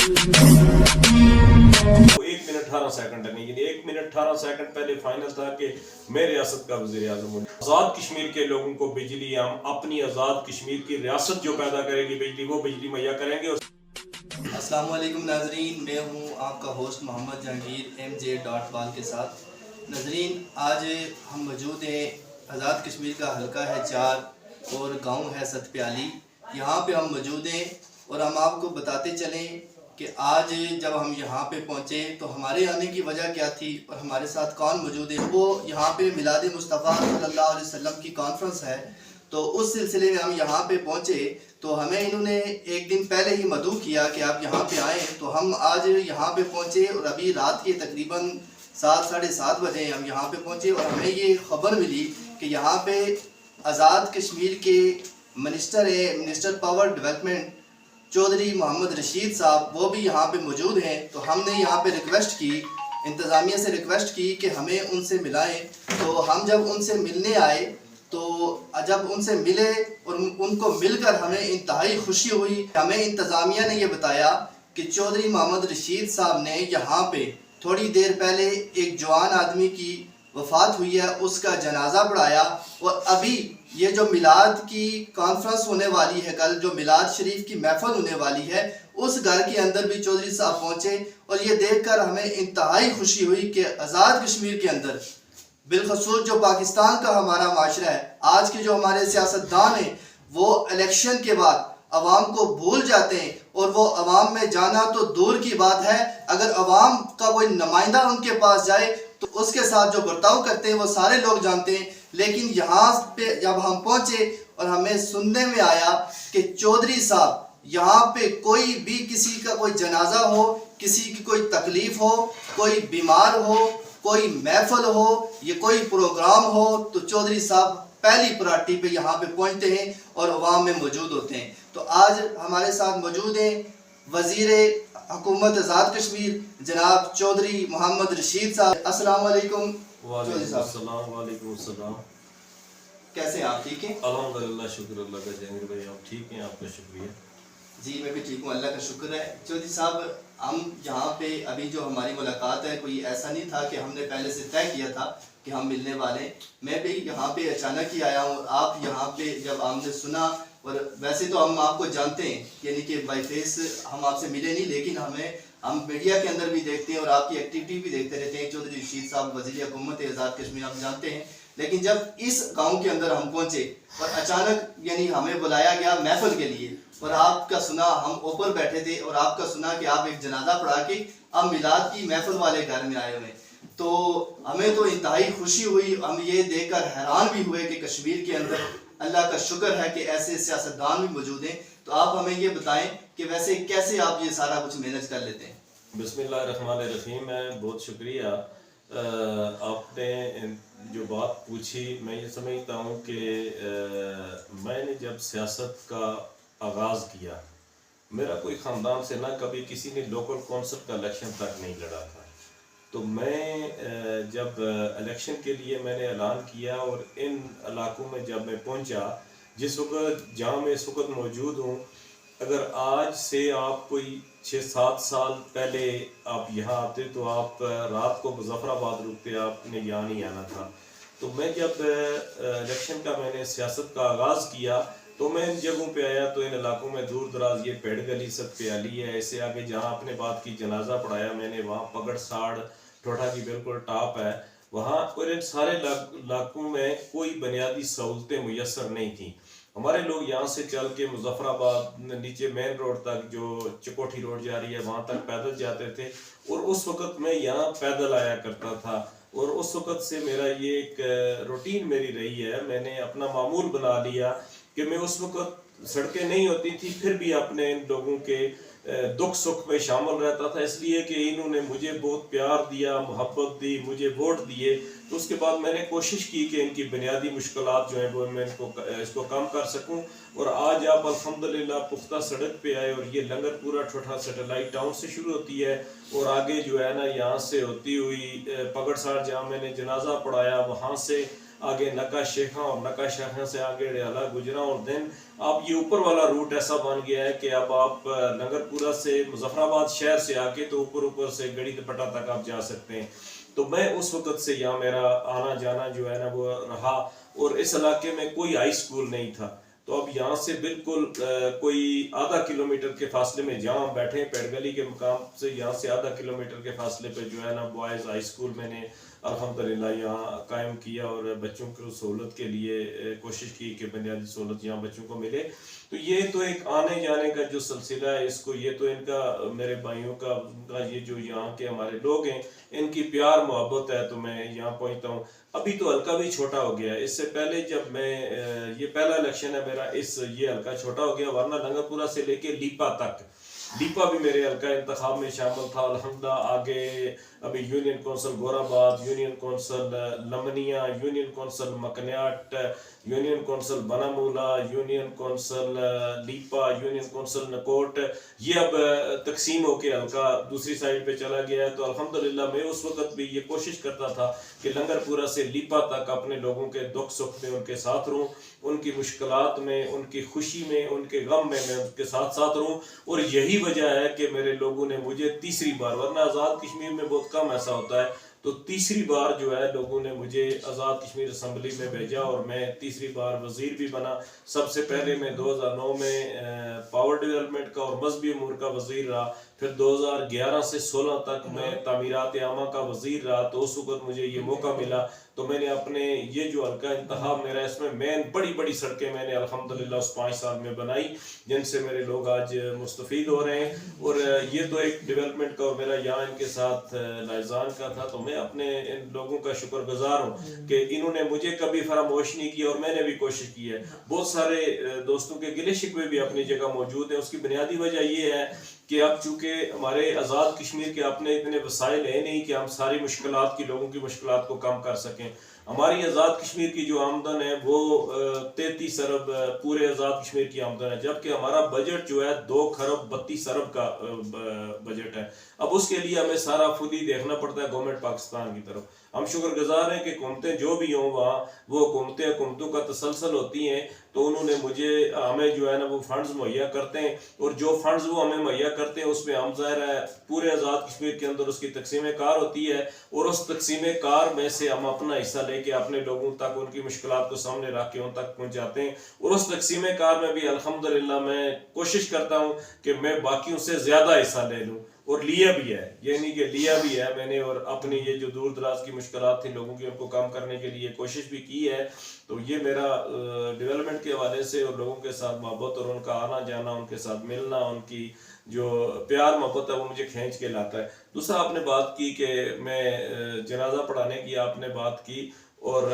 وہ 1 minute 18 second تک نہیں، یعنی 1 منٹ 18 سیکنڈ پہلے فائنل تھا کہ میں ریاست کا وزیر اعظم ہوں۔ آزاد کشمیر کے لوگوں کو بجلی، ہم اپنی آزاد کشمیر کی ریاست جو پیدا کرے گی بجلی، وہ بجلی مہیا کریں گے۔ السلام علیکم ناظرین، میں ہوں آپ کا ہوسٹ محمد جہانگیر MJ.بال کے ساتھ۔ ناظرین، آج ہم موجود ہیں، آزاد کشمیر کا حلقہ ہے 4 اور گاؤں ہے ستپیالی، یہاں پہ ہم موجود ہیں اور ہم آپ کو بتاتے چلیں کہ آج جب ہم یہاں پہ پہنچے تو ہمارے آنے کی وجہ کیا تھی اور ہمارے ساتھ کون موجود ہے۔ وہ یہاں پہ میلاد مصطفیٰ صلی اللہ علیہ وسلم کی کانفرنس ہے، تو اس سلسلے میں ہم یہاں پہ پہنچے تو ہمیں انہوں نے ایک دن پہلے ہی مدعو کیا کہ آپ یہاں پہ آئیں، تو ہم آج یہاں پہ پہنچے اور ابھی رات کے تقریباً 7 ساڑھے 7 بجے ہم یہاں پہ پہنچے اور ہمیں یہ خبر ملی کہ یہاں پہ آزاد کشمیر کے منسٹر پاور ڈیولپمنٹ چودھری محمد رشید صاحب، وہ بھی یہاں پہ موجود ہیں۔ تو ہم نے یہاں پہ ریکویسٹ کی، انتظامیہ سے ریکویسٹ کی کہ ہمیں ان سے ملائیں۔ تو ہم جب ان سے ملنے آئے تو جب ان سے ملے اور ان کو مل کر ہمیں انتہائی خوشی ہوئی۔ ہمیں انتظامیہ نے یہ بتایا کہ چودھری محمد رشید صاحب نے یہاں پہ تھوڑی دیر پہلے ایک جوان آدمی کی وفات ہوئی ہے، اس کا جنازہ پڑھایا، اور ابھی یہ جو میلاد کی کانفرنس ہونے والی ہے، کل جو میلاد شریف کی محفل ہونے والی ہے، اس گھر کے اندر بھی چودھری صاحب پہنچے، اور یہ دیکھ کر ہمیں انتہائی خوشی ہوئی کہ آزاد کشمیر کے اندر، بالخصوص جو پاکستان کا ہمارا معاشرہ ہے، آج کے جو ہمارے سیاستدان ہیں، وہ الیکشن کے بعد عوام کو بھول جاتے ہیں، اور وہ عوام میں جانا تو دور کی بات ہے، اگر عوام کا کوئی نمائندہ ان کے پاس جائے تو اس کے ساتھ جو برتاؤ کرتے ہیں وہ سارے لوگ جانتے ہیں۔ لیکن یہاں پہ جب ہم پہنچے اور ہمیں سننے میں آیا کہ چودھری صاحب یہاں پہ کوئی بھی کسی کا کوئی جنازہ ہو، کسی کی کوئی تکلیف ہو، کوئی بیمار ہو، کوئی محفل ہو، یہ کوئی پروگرام ہو، تو چودھری صاحب پہلی پراٹی پہ یہاں پہ پہنچتے ہیں اور عوام میں موجود ہوتے ہیں۔ تو آج ہمارے ساتھ موجود ہیں وزیر حکومت آزاد کشمیر جناب چودھری محمد رشید صاحب۔ السلام علیکم چودھری صاحب۔ السلام علیکم السلام۔ کیسے ہیں آپ؟ ٹھیک ہیں؟ الحمدللہ، شکر اللہ کا۔ جہانگیر بھائی آپ ٹھیک ہیں؟ آپ کا شکریہ۔ جی میں بھی ٹھیک ہوں، اللہ کا شکر ہے۔ چودھری صاحب، ہم یہاں پہ ابھی جو ہماری ملاقات ہے، کوئی ایسا نہیں تھا کہ ہم نے پہلے سے طے کیا تھا کہ ہم ملنے والے ہیں۔ میں بھی یہاں پہ اچانک ہی آیا ہوں، آپ یہاں پہ جب ہم نے سنا، اور ویسے تو ہم آپ کو جانتے ہیں، یعنی کہ بائی فیس ہم آپ سے ملے نہیں، لیکن ہم میڈیا کے اندر بھی دیکھتے ہیں اور آپ کی ایکٹیویٹی بھی دیکھتے رہتے ہیں۔ چودھری رشید صاحب وزیر حکومت آزاد کشمیر ہم جانتے ہیں، لیکن جب اس گاؤں کے اندر ہم پہنچے اور اچانک یعنی ہمیں بلایا گیا محفل کے لیے، اور آپ کا سنا، ہم اوپر بیٹھے تھے اور آپ کا سنا کہ آپ ایک جنازہ پڑھا کے اب میلاد کی محفل والے گھر میں آئے ہوئے، تو ہمیں تو انتہائی خوشی ہوئی۔ ہم یہ دیکھ کر حیران بھی ہوئے کہ کشمیر کے اندر اللہ کا شکر ہے کہ ایسے سیاستدان بھی موجود ہیں۔ تو آپ ہمیں یہ بتائیں کہ ویسے کیسے آپ یہ سارا کچھ مینج کر لیتے ہیں؟ بسم اللہ الرحمن الرحیم۔ میں بہت شکریہ، آپ نے جو بات پوچھی، میں یہ سمجھتا ہوں کہ میں نے جب سیاست کا آغاز کیا، میرا کوئی خاندان سے نہ کبھی کسی نے لوکل کونسل کا الیکشن تک نہیں لڑا تھا۔ تو میں جب الیکشن کے لیے میں نے اعلان کیا اور ان علاقوں میں جب میں پہنچا، جس وقت جہاں میں اس وقت موجود ہوں، اگر آج سے آپ کوئی 6-7 سال پہلے آپ یہاں آتے تو آپ رات کو مظفر آباد رکتے، آپ نے یہاں نہیں آنا تھا۔ تو میں جب الیکشن کا میں نے سیاست کا آغاز کیا تو میں ان جگہوں پہ آیا، تو ان علاقوں میں دور دراز یہ پیڑ گلی ستپیالی ہے، اسے آگے جہاں اپنے بات کی جنازہ پڑھایا میں نے، وہاں پگڑ ساڑ ٹوٹھا کی بالکل ٹاپ ہے وہاں، اور ان سارے علاقوں میں کوئی بنیادی سہولتیں میسر نہیں تھیں۔ ہمارے لوگ یہاں سے چل کے مظفر آباد نیچے مین روڈ تک، جو چکوٹھی روڈ جا رہی ہے، وہاں تک پیدل جاتے تھے، اور اس وقت میں یہاں پیدل آیا کرتا تھا، اور اس وقت سے میرا یہ ایک روٹین میری رہی ہے۔ میں نے اپنا معمول بنا لیا کہ میں اس وقت سڑکیں نہیں ہوتی تھی پھر بھی اپنے ان لوگوں کے دکھ سکھ میں شامل رہتا تھا، اس لیے کہ انہوں نے مجھے بہت پیار دیا، محبت دی، مجھے ووٹ دیے، تو اس کے بعد میں نے کوشش کی کہ ان کی بنیادی مشکلات جو ہیں وہ میں اس کو کم کر سکوں۔ اور آج آپ الحمدللہ پختہ سڑک پہ آئے، اور یہ لنگر پورا ٹھوٹھا سیٹلائٹ ٹاؤن سے شروع ہوتی ہے، اور آگے جو ہے نا یہاں سے ہوتی ہوئی پگڑ ساڑ جہاں میں نے جنازہ پڑھایا، وہاں سے آگے نکا شیخاں اور نکا شیخاں سے آگے ڈیالہ گجرا اور دین اب یہ اوپر والا روٹ ایسا بن گیا ہے کہ اب آپ لنگر پورہ سے مظفر آباد شہر سے آ کے تو اوپر سے گڑی دپٹہ تک آپ جا سکتے ہیں. تو میں اس وقت سے یہاں میرا آنا جانا جو ہے نا وہ رہا, اور اس علاقے میں کوئی ہائی اسکول نہیں تھا. تو اب یہاں سے بالکل کوئی آدھا کلومیٹر کے فاصلے میں جہاں ہم بیٹھے پیڑ گلی کے مقام سے یہاں سے آدھا کلومیٹر کے فاصلے پہ جو ہے نا بوائز ہائی اسکول میں نے الحمدللہ یہاں قائم کیا, اور بچوں کی سہولت کے لیے کوشش کی کہ بنیادی سہولت یہاں بچوں کو ملے. تو یہ تو ایک آنے جانے کا جو سلسلہ ہے, اس کو یہ تو ان کا میرے بھائیوں کا یہ جو یہاں کے ہمارے لوگ ہیں ان کی پیار محبت ہے تو میں یہاں پہنچتا ہوں. ابھی تو حلقہ بھی چھوٹا ہو گیا ہے, اس سے پہلے جب میں یہ پہلا الیکشن ہے میرا, یہ حلقہ چھوٹا ہو گیا, ورنہ لنگر پورہ سے لے کے لیپا تک, لیپا بھی میرے حلقہ انتخاب میں شامل تھا الحمدللہ. آگے ابھی یونین کونسل گور آباد, یونین کونسل لمنیا, یونین کونسل مکنیاٹ, یونین کونسل بنامولا, union council Leepa, union council نکوٹ, یہ اب تقسیم ہو کے حلقہ دوسری سائڈ پہ چلا گیا ہے. تو الحمدللہ میں اس وقت بھی یہ کوشش کرتا تھا کہ لنگر پورہ سے لیپا تک اپنے لوگوں کے دکھ سکھ میں ان کے ساتھ رہوں, ان کی مشکلات میں, ان کی خوشی میں, ان کے غم میں ان کے ساتھ رہوں. اور یہی وجہ ہے کہ میرے لوگوں نے مجھے تیسری بار, ورنہ آزاد کشمیر میں بہت کم ایسا ہوتا ہے, تو تیسری بار جو ہے لوگوں نے مجھے آزاد کشمیر اسمبلی میں بھیجا, اور میں تیسری بار وزیر بھی بنا. سب سے پہلے میں 2009 میں پاور ڈیولپمنٹ کا اور مذہبی امور کا وزیر رہا, پھر 2011 سے 16 تک میں تعمیرات عامہ کا وزیر رہا. تو اس وقت مجھے یہ موقع ملا تو میں نے اپنے یہ جو حلقہ انتخاب میرا, اس میں بڑی بڑی سڑکیں میں نے الحمدللہ اس 5 سال میں بنائی, جن سے میرے لوگ آج مستفید ہو رہے ہیں. اور یہ تو ایک ڈیولپمنٹ کا اور میرا یہاں ان کے ساتھ لائزان کا تھا. تو میں اپنے ان لوگوں کا شکر گزار ہوں کہ انہوں نے مجھے کبھی فراموش نہیں کیا, اور میں نے بھی کوشش کی ہے. بہت سارے دوستوں کے گلے شکوے بھی اپنی جگہ موجود ہیں. اس کی بنیادی وجہ یہ ہے کہ اب چونکہ ہمارے آزاد کشمیر کے اپنے اتنے وسائل ہیں نہیں کہ ہم ساری مشکلات کی, لوگوں کی مشکلات کو کم کر سکیں. ہماری آزاد کشمیر کی جو آمدن ہے وہ 33 ارب پورے آزاد کشمیر کی آمدن ہے, جبکہ ہمارا بجٹ جو ہے 2 خرب 32 ارب کا بجٹ ہے. اب اس کے لیے ہمیں سارا فلی دیکھنا پڑتا ہے گورنمنٹ پاکستان کی طرف. ہم شکر گزار ہیں کہ حکومتیں جو بھی ہوں وہاں, وہ حکومتوں کا تسلسل ہوتی ہیں, تو انہوں نے ہمیں جو ہے نا وہ فنڈز مہیا کرتے ہیں, اور جو فنڈز وہ ہمیں مہیا کرتے ہیں اس میں ہم ظاہر ہے پورے آزاد کشمیر کے اندر اس کی تقسیم کار ہوتی ہے, اور اس تقسیم کار میں سے ہم اپنا حصہ لے کے اپنے لوگوں تک ان کی مشکلات کو سامنے رکھ کے ان تک پہنچاتے ہیں. اور اس تقسیم کار میں بھی الحمدللہ میں کوشش کرتا ہوں کہ میں باقیوں سے زیادہ حصہ لے لوں, اور لیا بھی ہے, یہ نہیں کہ لیا بھی ہے میں نے, اور اپنی یہ جو دور دراز کی مشکلات تھیں لوگوں کی ان کو کم کرنے کے لیے کوشش بھی کی ہے. تو یہ میرا ڈیولپمنٹ کے حوالے سے اور لوگوں کے ساتھ محبت اور ان کا آنا جانا, ان کے ساتھ ملنا, ان کی جو پیار محبت ہے وہ مجھے کھینچ کے لاتا ہے. دوسرا آپ نے بات کی کہ میں جنازہ پڑھانے کی آپ نے بات کی, اور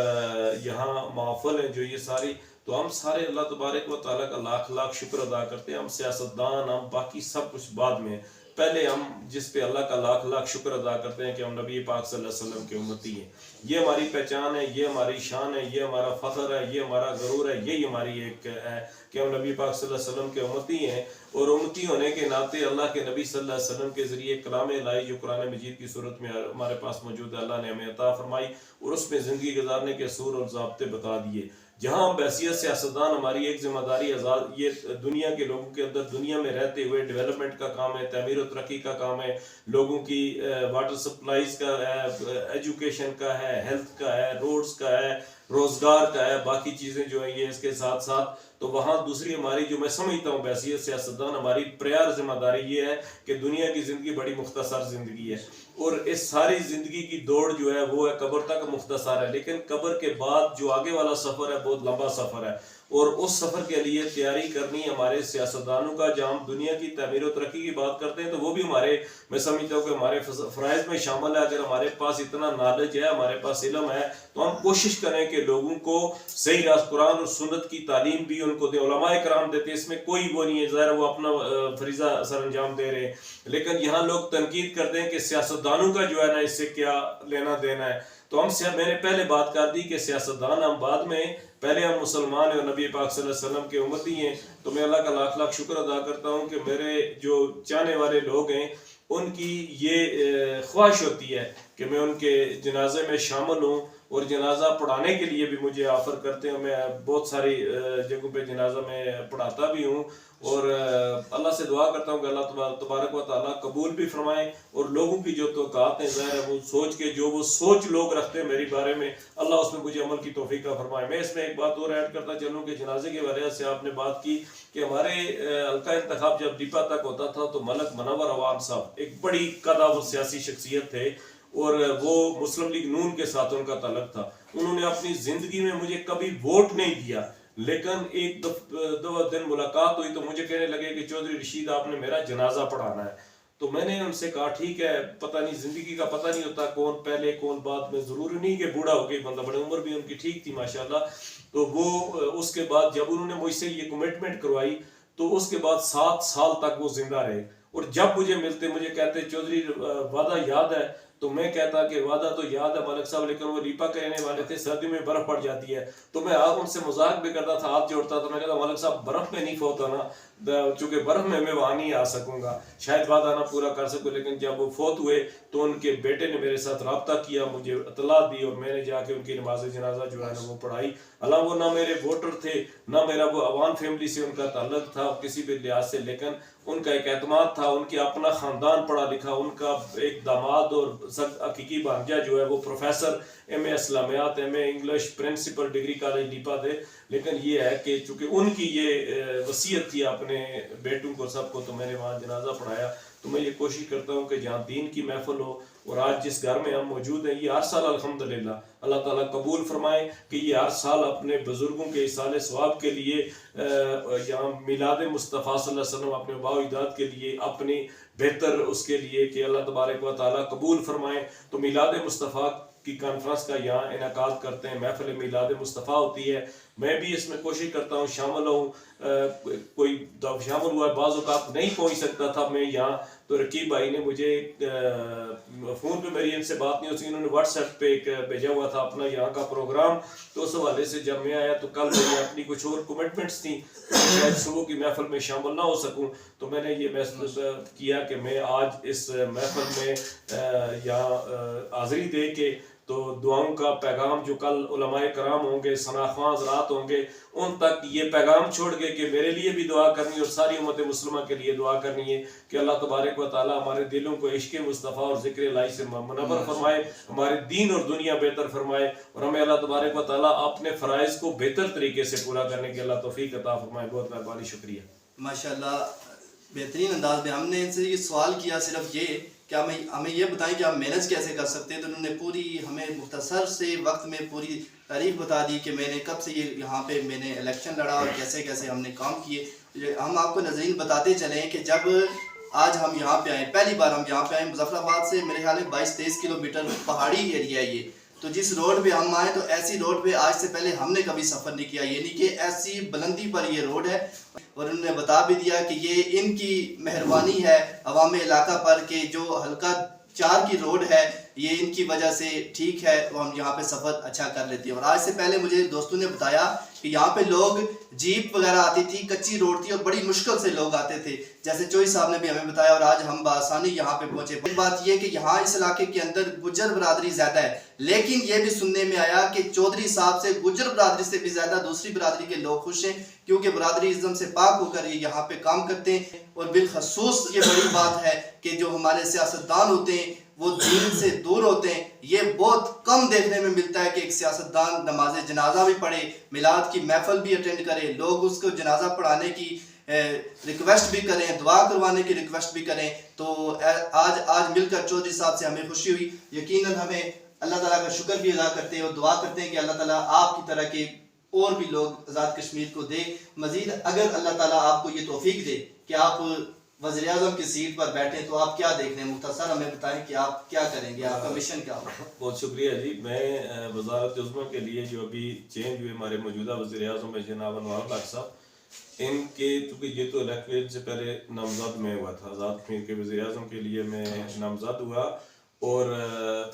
یہاں محفل ہیں جو یہ ساری, تو ہم سارے اللہ تبارک و تعالیٰ کا لاکھ لاکھ شکر ادا کرتے ہیں. ہم سیاستدان, ہم باقی سب کچھ بعد میں, پہلے ہم جس پہ اللہ کا لاکھ لاکھ شکر ادا کرتے ہیں کہ ہم نبی پاک صلی اللہ علیہ وسلم کے امتی ہیں. یہ ہماری پہچان ہے, یہ ہماری شان ہے, یہ ہمارا فخر ہے, یہ ہمارا غرور ہے, یہی ہماری ایک ہے کہ ہم نبی پاک صلی اللہ علیہ وسلم کے امتی ہیں. اور امتی ہونے کے ناطے اللہ کے نبی صلی اللہ علیہ وسلم کے ذریعے کلام الہی جو قرآن مجید کی صورت میں ہمارے پاس موجود ہے, اللہ نے ہمیں عطا فرمائی, اور اس میں زندگی گزارنے کے اصول اور ضابطے بتا دیے. جہاں ہم بحیثیت سیاستدان ہماری ایک ذمہ داری یہ دنیا کے لوگوں کے اندر دنیا میں رہتے ہوئے ڈیولپمنٹ کا کام ہے, تعمیر و ترقی کا کام ہے, لوگوں کی واٹر سپلائیز کا ہے, ایجوکیشن کا ہے, ہیلتھ کا ہے, روڈز کا ہے, روزگار کا ہے, باقی چیزیں جو ہیں یہ اس کے ساتھ ساتھ. تو وہاں دوسری ہماری جو میں سمجھتا ہوں بحیثیت سیاستدان ہماری پریار ذمہ داری یہ ہے کہ دنیا کی زندگی بڑی مختصر زندگی ہے, اور اس ساری زندگی کی دوڑ جو ہے وہ ہے قبر تک مختصر ہے, لیکن قبر کے بعد جو آگے والا سفر ہے بہت لمبا سفر ہے, اور اس سفر کے لیے تیاری کرنی ہمارے سیاستدانوں کا. جہاں ہم دنیا کی تعمیر و ترقی کی بات کرتے ہیں تو وہ بھی ہمارے, میں سمجھتا ہوں کہ ہمارے فرائض میں شامل ہے. اگر ہمارے پاس اتنا نالج ہے, ہمارے پاس علم ہے, تو ہم کوشش کریں کہ لوگوں کو صحیح راست قرآن اور سنت کی تعلیم بھی ان کو دیں. علماء کرام دیتے, اس میں کوئی وہ نہیں ہے, ظاہر وہ اپنا فریضہ سر انجام دے رہے ہیں, لیکن یہاں لوگ تنقید کرتے ہیں کہ سیاستدانوں کا جو ہے نا اس سے کیا لینا دینا ہے. تو میں نے پہلے بات کر دی کہ سیاستدان ہم بعد میں, پہلے ہم مسلمان ہیں اور نبی پاک صلی اللہ علیہ وسلم کے امتی ہیں. تو میں اللہ کا لاکھ لاکھ شکر ادا کرتا ہوں کہ میرے جو چاہنے والے لوگ ہیں ان کی یہ خواہش ہوتی ہے کہ میں ان کے جنازے میں شامل ہوں, اور جنازہ پڑھانے کے لیے بھی مجھے آفر کرتے ہیں. میں بہت ساری جگہوں پہ جنازہ میں پڑھاتا بھی ہوں, اور اللہ سے دعا کرتا ہوں کہ اللہ تبارک و تعالیٰ قبول بھی فرمائے, اور لوگوں کی جو توقعات ہیں ظاہر ہے وہ سوچ کے جو وہ سوچ لوگ رکھتے ہیں میری بارے میں, اللہ اس میں مجھے عمل کی توفیق فرمائے. میں اس میں ایک بات اور ایڈ کرتا چلوں کہ جنازے کے وجہ سے آپ نے بات کی کہ ہمارے حلقہ انتخاب جب ڈیپا تک ہوتا تھا تو ملک منور عوام صاحب ایک بڑی قدر و سیاسی شخصیت تھے, اور وہ مسلم لیگ نون کے ساتھ ان کا تعلق تھا. انہوں نے اپنی زندگی میں مجھے کبھی ووٹ نہیں دیا, لیکن ایک دو دن ملاقات ہوئی تو مجھے کہنے لگے کہ چودھری رشید آپ نے میرا جنازہ پڑھانا ہے. تو میں نے ان سے کہا ٹھیک ہے, پتہ نہیں زندگی کا پتہ نہیں ہوتا کون پہلے کون بعد میں, ضروری نہیں کہ بوڑھا ہو گئی بندہ, بڑے عمر بھی ان کی ٹھیک تھی ماشاءاللہ. تو وہ اس کے بعد جب انہوں نے مجھ سے یہ کمٹمنٹ کروائی تو اس کے بعد 7 سال تک وہ زندہ رہے, اور جب مجھے ملتے مجھے کہتے چودھری وعدہ یاد ہے, تو میں کہتا کہ وعدہ تو یاد ہے ملک صاحب, لیکن وہ ریپا کہنے والے تھے سردی میں برف پڑ جاتی ہے. تو میں ان سے مذاق بھی کرتا تھا, ہاتھ جوڑتا, تو میں کہتا ملک صاحب برف میں نہیں فوت ہونا, چونکہ برف میں وہاں نہیں آ سکوں گا, شاید وعدہ نہ پورا کر سکوں. لیکن جب وہ فوت ہوئے تو ان کے بیٹے نے میرے ساتھ رابطہ کیا, مجھے اطلاع دی, اور میں نے جا کے ان کی نماز جنازہ جو ہے نا وہ پڑھائی. اللہ وہ نہ میرے ووٹر تھے نہ میرا وہ عوام فیملی سے ان کا تعلق تھا کسی بھی لحاظ سے, لیکن ان کا ایک اعتماد تھا, ان کے اپنا خاندان پڑھا لکھا, ان کا ایک داماد اور حقیقی بھانجا جو ہے وہ professor M a اسلامیات M A English principal degree college ڈیپا تھے. لیکن یہ ہے کہ چونکہ ان کی یہ وصیت تھی اپنے بیٹوں کو سب کو, تو میں نے وہاں جنازہ پڑھایا. تو میں یہ کوشش کرتا ہوں کہ جہاں دین کی محفل ہو, اور آج جس گھر میں ہم موجود ہیں یہ ہر سال الحمدللہ اللہ تعالیٰ قبول فرمائے کہ یہ ہر سال اپنے بزرگوں کے ایصال ثواب کے لیے یہاں میلاد مصطفیٰ صلی اللہ علیہ وسلم اپنے باء و اجداد کے لیے اپنی بہتر اس کے لیے کہ اللہ تبارک و تعالیٰ قبول فرمائے, تو میلاد مصطفیٰ کی کانفرنس کا یہاں انعقاد کرتے ہیں, محفل میلاد مصطفیٰ ہوتی ہے. میں بھی اس میں کوشش کرتا ہوں شامل ہوں, کوئی شامل ہوا ہے, بعض اوقات نہیں پہنچ سکتا تھا میں یہاں, تو رقیب بھائی نے مجھے فون پہ میری ان سے بات نہیں ہوتی, انہوں نے واٹس ایپ پہ ایک بھیجا ہوا تھا اپنا یہاں کا پروگرام, تو اس حوالے سے جب میں آیا تو کل میری اپنی کچھ اور کمٹمنٹس تھیں, شاید صبح کی محفل میں شامل نہ ہو سکوں, تو میں نے یہ محسوس کیا کہ میں آج اس محفل میں یہاں حاضری دے کے تو دعاؤں کا پیغام جو کل علماء کرام ہوں گے, ثناخواں حضرات ہوں گے, ان تک یہ پیغام چھوڑ گئے کہ میرے لیے بھی دعا کرنی اور ساری امت مسلمہ کے لیے دعا کرنی ہے کہ اللہ تبارک و تعالیٰ ہمارے دلوں کو عشق مصطفیٰ اور ذکر الہی سے منور فرمائے, ہمارے دین اور دنیا بہتر فرمائے, اور ہمیں اللہ تبارک و تعالیٰ اپنے فرائض کو بہتر طریقے سے پورا کرنے کی اللہ توفیق عطا فرمائے. بہت مہربانی, شکریہ. ماشاءاللہ بہترین انداز میں. ہم نے ان سے یہ سوال کیا صرف یہ کہ ہمیں یہ بتائیں کہ آپ مینج کیسے کر سکتے ہیں, تو انہوں نے پوری ہمیں مختصر سے وقت میں پوری تاریخ بتا دی کہ میں نے کب سے یہ یہاں پہ میں نے الیکشن لڑا اور کیسے کیسے ہم نے کام کیے. ہم آپ کو ناظرین بتاتے چلیں کہ جب آج ہم یہاں پہ آئے, پہلی بار ہم یہاں پہ آئے, مظفر آباد سے میرے خیال میں 22-23 کلومیٹر پہاڑی ایریا ہے یہ, تو جس روڈ پہ ہم آئے تو ایسی روڈ پہ آج سے پہلے ہم نے کبھی سفر نہیں کیا, یعنی کہ ایسی بلندی پر یہ روڈ ہے. اور انہوں نے بتا بھی دیا کہ یہ ان کی مہربانی ہے عوام علاقہ پر کہ جو حلقہ 4 کی روڈ ہے یہ ان کی وجہ سے ٹھیک ہے, اور ہم یہاں پہ سفر اچھا کر لیتے ہیں. اور آج سے پہلے مجھے دوستوں نے بتایا کہ یہاں پہ لوگ جیپ وغیرہ آتی تھی, کچی روڈ تھی اور بڑی مشکل سے لوگ آتے تھے, جیسے چوئی صاحب نے بھی ہمیں بتایا, اور آج ہم بآسانی یہاں پہ پہنچے. ایک بات یہ کہ یہاں اس علاقے کے اندر گجر برادری زیادہ ہے, لیکن یہ بھی سننے میں آیا کہ چودھری صاحب سے گجر برادری سے بھی زیادہ دوسری برادری کے لوگ خوش ہیں, کیونکہ برادری ازم سے پاک ہو کر یہ یہاں پہ کام کرتے ہیں. اور بالخصوص یہ بڑی بات ہے کہ جو ہمارے سیاستدان ہوتے ہیں وہ دین سے دور ہوتے ہیں. یہ بہت کم دیکھنے میں ملتا ہے کہ ایک سیاستدان نماز جنازہ بھی پڑھے, میلاد کی محفل بھی اٹینڈ کرے, لوگ اس کو جنازہ پڑھانے کی ریکویسٹ بھی کریں, دعا کروانے کی ریکویسٹ بھی کریں. تو آج مل کر چودھری صاحب سے ہمیں خوشی ہوئی. یقیناً ہمیں اللہ تعالیٰ کا شکر بھی ادا کرتے ہیں اور دعا کرتے ہیں کہ اللہ تعالیٰ آپ کی طرح کے اور بھی لوگ آزاد کشمیر کو دے. مزید اگر اللہ تعالیٰ آپ کو یہ توفیق دے کہ آپ وزیر اعظم کی سیٹ پر بیٹھیں تو آپ کیا دیکھ رہے ہیں, مختصر ہمیں بتائیں کہ آپ کیا کریں گے, آپ کا مشن کیا ہوگا. بہت شکریہ جی. میں وزارت عظمیٰ کے لیے جو ابھی چینج ہوئے ہمارے موجودہ وزیر اعظم ہے جناب انوار الحق صاحب, ان کے چونکہ یہ تو الیکشن سے پہلے نامزد میں ہوا تھا, آزاد کشمیر کے وزیر اعظم کے لیے میں نامزد ہوا اور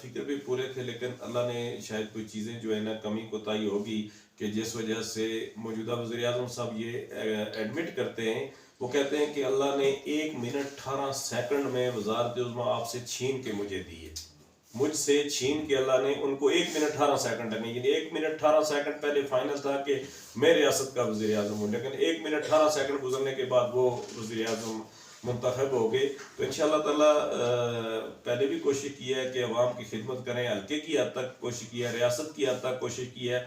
فکر بھی پورے تھے, لیکن اللہ نے شاید کوئی چیزیں جو ہے نا کمی کوتاہی ہوگی کہ جس وجہ سے موجودہ وزیر اعظم صاحب یہ ایڈمٹ کرتے ہیں, وہ کہتے ہیں کہ اللہ نے 1 منٹ 18 سیکنڈ میں وزارت عظمیٰ آپ سے چھین کے مجھے دی ہے. مجھ سے چھین کے اللہ نے ان کو 1 منٹ 18 سیکنڈ ہے، یعنی 1 منٹ 18 سیکنڈ پہلے فائنل تھا کہ میں ریاست کا وزیر اعظم ہوں، لیکن 1 منٹ 18 سیکنڈ گزرنے کے بعد وہ وزیر اعظم منتخب ہو گئے. تو انشاءاللہ تعالیٰ پہلے بھی کوشش کی ہے کہ عوام کی خدمت کریں، حلقے کی حد تک کوشش کی ہے، ریاست کی حد تک کوشش کی ہے.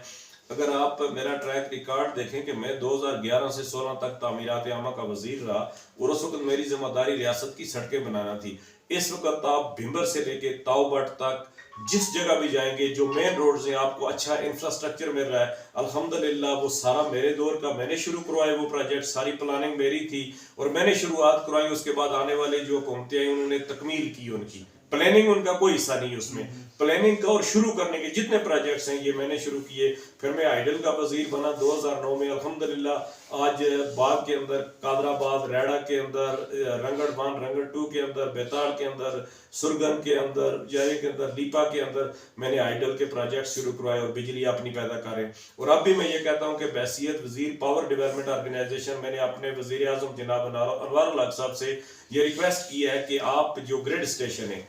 اگر آپ میرا ٹریک ریکارڈ دیکھیں کہ میں 2011 سے 16 تک تعمیرات عامہ کا وزیر رہا اور اس وقت میری ذمہ داری ریاست کی سڑکیں بنانا تھی. اس وقت آپ بھمبر سے لے کے تاؤ بٹ تک جس جگہ بھی جائیں گے جو مین روڈز ہیں آپ کو اچھا انفراسٹرکچر مل رہا ہے. الحمدللہ وہ سارا میرے دور کا، میں نے شروع کروائے وہ پروجیکٹ، ساری پلاننگ میری تھی اور میں نے شروعات کروائی. اس کے بعد آنے والے جو حکومتیں آئی انہوں نے تکمیل کی، ان کی پلاننگ ان کا کوئی حصہ نہیں اس میں. پلاننگ کا اور شروع کرنے کے جتنے پروجیکٹس ہیں یہ میں نے شروع کیے. پھر میں آئیڈل کا وزیر بنا 2009 میں. الحمدللہ آج باغ کے اندر، قادر آباد، ریڑا کے اندر، رنگڑ 1 رنگڑ 2 کے اندر، بیتاڑ کے اندر، سرگن کے اندر، جائے کے اندر، لیپا کے اندر میں نے آئیڈل کے پروجیکٹ شروع کروائے اور بجلی اپنی پیدا کریں. اور اب بھی میں یہ کہتا ہوں کہ بحیثیت وزیر پاور ڈیولپمنٹ آرگنائزیشن میں نے اپنے وزیر اعظم جناب انوار الحق صاحب سے یہ ریکویسٹ کی ہے کہ آپ جو گریڈ اسٹیشن ہے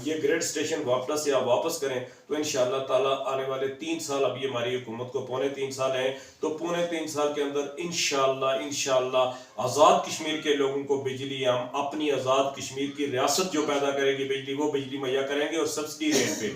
یہ گریڈ اسٹیشن واپس سے آپ واپس کریں. تو انشاءاللہ تعالیٰ آنے والے 3 سال، اب یہ ہماری حکومت کو 3.25 سال ہیں، تو 3.25 سال کے اندر انشاءاللہ آزاد کشمیر کے لوگوں کو بجلی ہم اپنی آزاد کشمیر کی ریاست جو پیدا کرے گی بجلی، وہ بجلی مہیا کریں گے اور سبسڈی ریٹ پہ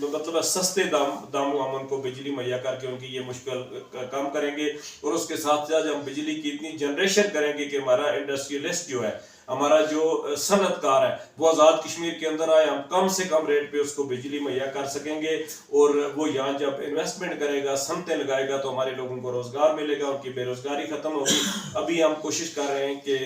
مطلب سستے داموں ہم ان کو بجلی مہیا کر کے ان کی یہ مشکل کم کریں گے. اور اس کے ساتھ ساتھ ہم بجلی کی اتنی جنریشن کریں گے کہ ہمارا انڈسٹریلسٹ جو ہے، ہمارا جو صنعت کار ہے، وہ آزاد کشمیر کے اندر آئے، ہم کم سے کم ریٹ پہ اس کو بجلی مہیا کر سکیں گے. اور وہ یہاں جب انویسٹمنٹ کرے گا، صنعتیں لگائے گا، تو ہمارے لوگوں کو روزگار ملے گا، ان کی بے روزگاری ختم ہوگی. ابھی ہم کوشش کر رہے ہیں کہ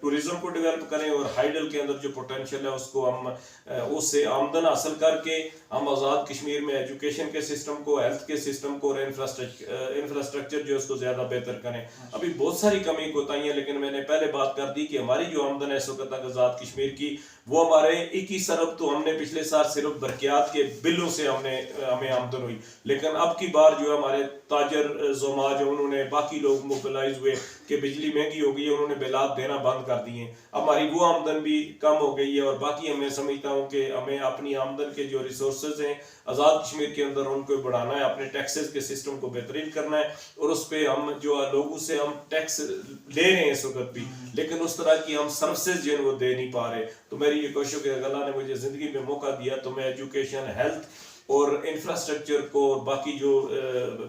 ٹوریزم کو ڈیولپ کریں اور ہائیڈل کے اندر جو پوٹینشیل ہے اس کو ہم اس سے آمدن حاصل کر کے ہم آزاد کشمیر میں ایجوکیشن کے سسٹم کو، ہیلتھ کے سسٹم کو اور انفراسٹرکچر جو اس کو زیادہ بہتر کریں. ابھی بہت ساری کمی کوتاہی ہیں، لیکن میں نے پہلے بات کر دی کہ ہماری جو آمدن ہے اس وقت تک آزاد کشمیر کی، وہ ہمارے 21 ارب تو ہم نے پچھلے سال صرف برقیات کے بلوں سے ہمیں آمدن ہوئی. لیکن اب کی بار جو ہمارے تاجر زوما جو انہوں نے باقی لوگ موبلائز ہوئے کہ بجلی مہنگی ہو گئی ہے، انہوں نے بلات دینا بند کر دیے. ہماری وہ آمدن بھی کم ہو گئی ہے. اور باقی میں سمجھتا ہوں کہ ہمیں اپنی آمدن کے جو ریسورسز ہیں آزاد کشمیر کے اندر ان کو بڑھانا ہے، اپنے ٹیکسز کے سسٹم کو بہترین کرنا ہے. اور اس پہ ہم جو لوگوں سے ہم ٹیکس لے رہے ہیں اس وقت بھی، لیکن اس طرح کی ہم سروسز جو وہ دے نہیں پا رہے. تو میری یہ کوشش ہے کہ اگر اللہ نے مجھے زندگی میں موقع دیا تو میں ایجوکیشن، ہیلتھ اور انفراسٹرکچر کو اور باقی جو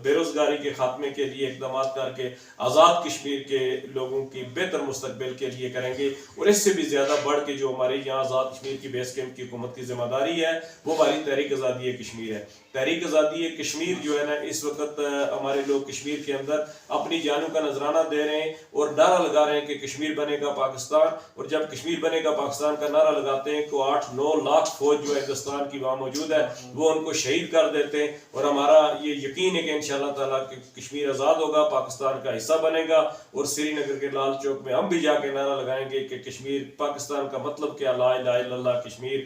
بے روزگاری کے خاتمے کے لیے اقدامات کر کے آزاد کشمیر کے لوگوں کی بہتر مستقبل کے لیے کریں گے. اور اس سے بھی زیادہ بڑھ کے جو ہماری یہاں آزاد کشمیر کی بیس کیمپ کی حکومت کی ذمہ داری ہے وہ ہماری تحریک آزادی کشمیر ہے. تحریک آزادی کشمیر جو ہے نا، اس وقت ہمارے لوگ کشمیر کے اندر اپنی جانوں کا نذرانہ دے رہے ہیں اور نعرہ لگا رہے ہیں کہ کشمیر بنے گا پاکستان. اور جب کشمیر بنے گا پاکستان کا نعرہ لگاتے ہیں تو 8-9 لاکھ فوج جو ہے ہندوستان کی وہاں موجود ہے وہ ان کو شہید کر دیتے ہیں. اور ہمارا یہ یقین ہے کہ انشاءاللہ تعالیٰ کہ کشمیر آزاد ہوگا، پاکستان کا حصہ بنے گا. اور سری نگر کے لال چوک میں ہم بھی جا کے نعرہ لگائیں گے کہ کشمیر پاکستان کا مطلب کیا، لا الہ الا اللہ. کشمیر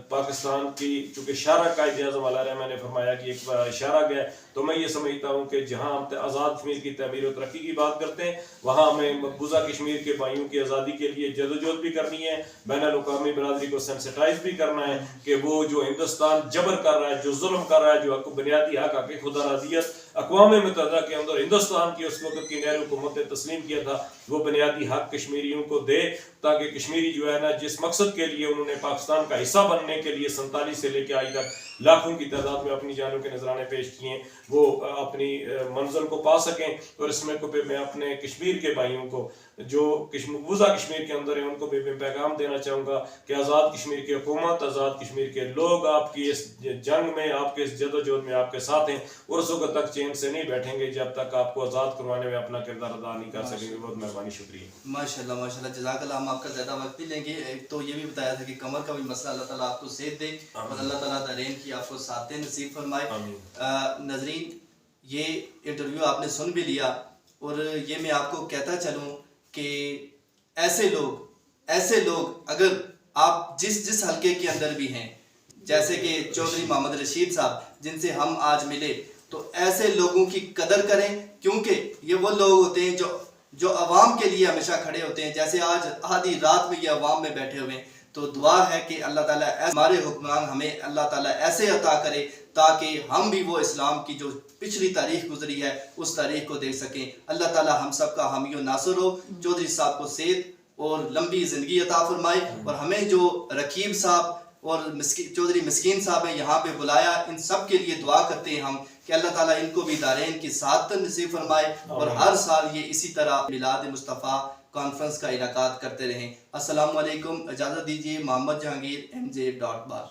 پاکستان کی، چونکہ شارع قائد اعظم علیہ رحمہ نے فرمایا کہ ایک اشارہ گیا، تو میں یہ سمجھتا ہوں کہ جہاں ہم آزاد کشمیر کی تعمیر و ترقی کی بات کرتے ہیں وہاں ہمیں مقبوضہ کشمیر کے بھائیوں کی آزادی کے لیے جدوجہد بھی کرنی ہے، بین الاقوامی برادری کو سینسٹائز بھی کرنا ہے کہ وہ جو ہندوستان جبر کر رہا ہے، جو ظلم کر رہا ہے، جو بنیادی حق خدا رضیت اقوام متحدہ کے اندر ہندوستان کی اس وقت کی نہرو حکومت نے تسلیم کیا تھا، وہ بنیادی حق کشمیریوں کو دے، تاکہ کشمیری جو ہے نا جس مقصد کے لیے انہوں نے پاکستان کا حصہ بننے کے لیے 47 سے لے کے آج تک لاکھوں کی تعداد میں اپنی جانوں کے نذرانے پیش کیے، وہ اپنی منزل کو پا سکیں. اور اس میں میں اپنے کشمیر کے بھائیوں کو جو مقبوضہ کشمیر کے اندر ہیں ان کو بھی میں پیغام دینا چاہوں گا کہ آزاد کشمیر کی حکومت، آزاد کشمیر کے لوگ آپ کی اس جنگ میں، آپ کے اس جدوجہد میں آپ کے ساتھ ہیں. اور اس وقت تک چین سے نہیں بیٹھیں گے جب تک آپ کو آزاد کروانے میں اپنا کردار ادا نہیں کر سکیں گے. بہت مہربانی، شکریہ. ماشاءاللہ ماشاءاللہ، جزاک اللہ. ہم آپ کا زیادہ وقت نہیں لیں گے. ایک تو یہ بھی بتایا تھا کہ کمر کا بھی مسئلہ، اللہ تعالیٰ آپ کو صحت دے اور اللہ تعالیٰ دارین کی آپ کو ساتھ نصیب فرمائے. ناظرین، یہ انٹرویو آپ نے سن بھی لیا اور یہ میں آپ کو کہتا چلوں کہ ایسے لوگ اگر آپ جس حلقے کے اندر بھی ہیں، جیسے کہ چودھری محمد رشید صاحب جن سے ہم آج ملے، تو ایسے لوگوں کی قدر کریں، کیونکہ یہ وہ لوگ ہوتے ہیں جو عوام کے لیے ہمیشہ کھڑے ہوتے ہیں. جیسے آج آدھی رات میں یہ عوام میں بیٹھے ہوئے ہیں، تو دعا ہے کہ اللہ تعالیٰ ہمارے حکمران ہمیں اللہ تعالیٰ ایسے عطا کرے تاکہ ہم بھی وہ اسلام کی جو پچھلی تاریخ گزری ہے اس تاریخ کو دیکھ سکیں۔ اللہ تعالیٰ ہم سب کا حامی و ناصر ہو، چودھری صاحب کو صحت اور لمبی زندگی عطا فرمائے، اور ہمیں جو رقیب صاحب اور چودھری مسکین صاحب ہیں یہاں پہ بلایا، ان سب کے لیے دعا کرتے ہیں ہم کہ اللہ تعالیٰ ان کو بھی دارین کی سعادت نصیب فرمائے، اور ہر سال یہ اسی طرح میلاد مصطفیٰ کانفرنس کا انعقاد کرتے رہیں۔ السلام علیکم، اجازت دیجیے، محمد جہانگیر MJ.بال۔